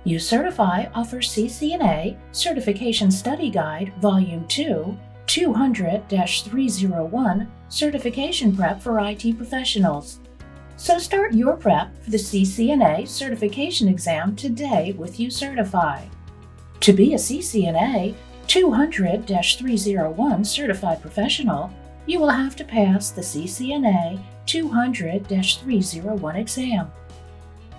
uCertify offers CCNA Certification Study Guide Volume 2, 200-301 Certification Prep for IT Professionals. So start your prep for the CCNA certification exam today with uCertify. To be a CCNA 200-301 certified professional, you will have to pass the CCNA 200-301 exam.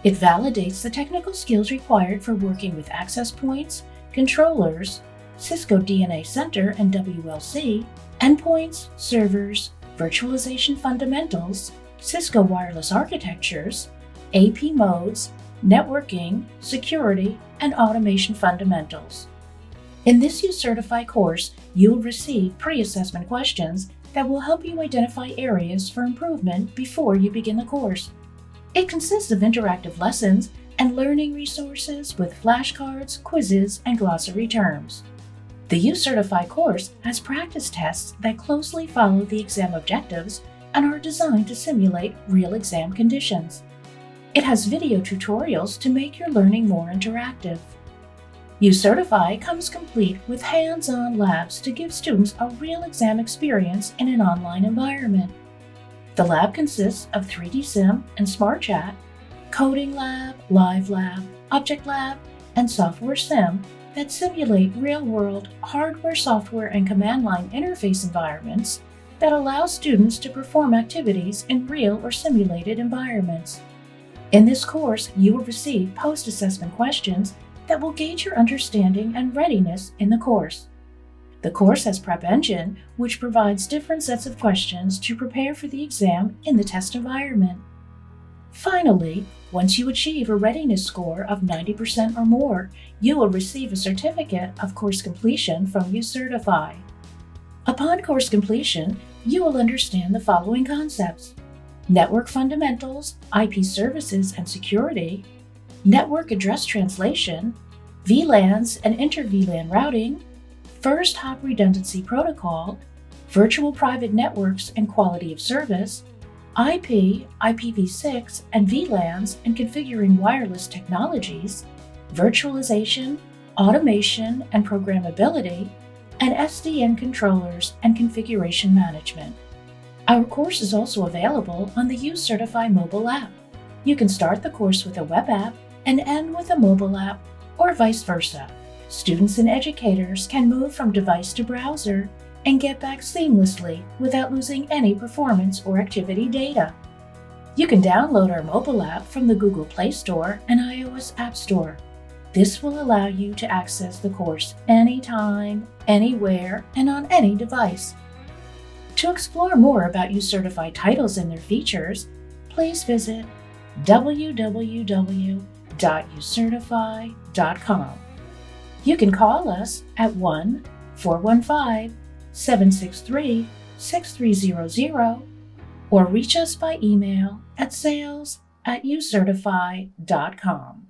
It validates the technical skills required for working with access points, controllers, Cisco DNA Center and WLC, endpoints, servers, virtualization fundamentals, Cisco Wireless Architectures, AP modes, networking, security, and automation fundamentals. In this uCertify course, you will receive pre-assessment questions that will help you identify areas for improvement before you begin the course. It consists of interactive lessons and learning resources with flashcards, quizzes, and glossary terms. The uCertify course has practice tests that closely follow the exam objectives and are designed to simulate real exam conditions. It has video tutorials to make your learning more interactive. uCertify comes complete with hands-on labs to give students a real exam experience in an online environment. The lab consists of 3D Sim and Smart Chat, Coding Lab, Live Lab, Object Lab, and Software Sim that simulate real-world hardware, software, and command line interface environments that allow students to perform activities in real or simulated environments. In this course, you will receive post-assessment questions that will gauge your understanding and readiness in the course. The course has Prep Engine, which provides different sets of questions to prepare for the exam in the test environment. Finally, once you achieve a readiness score of 90% or more, you will receive a certificate of course completion from uCertify. Upon course completion, you will understand the following concepts: network fundamentals, IP services and security, network address translation, VLANs and inter-VLAN routing, first hop redundancy protocol, virtual private networks and quality of service, IP, IPv6, and VLANs and configuring wireless technologies, virtualization, automation and programmability, and SDN controllers and configuration management. Our course is also available on the uCertify mobile app. You can start the course with a web app and end with a mobile app, or vice versa. Students and educators can move from device to browser and get back seamlessly without losing any performance or activity data. You can download our mobile app from the Google Play Store and iOS App Store. This will allow you to access the course anytime, anywhere, and on any device. To explore more about uCertify titles and their features, please visit www.ucertify.com. You can call us at 1-415-763-6300 or reach us by email at sales@ucertify.com.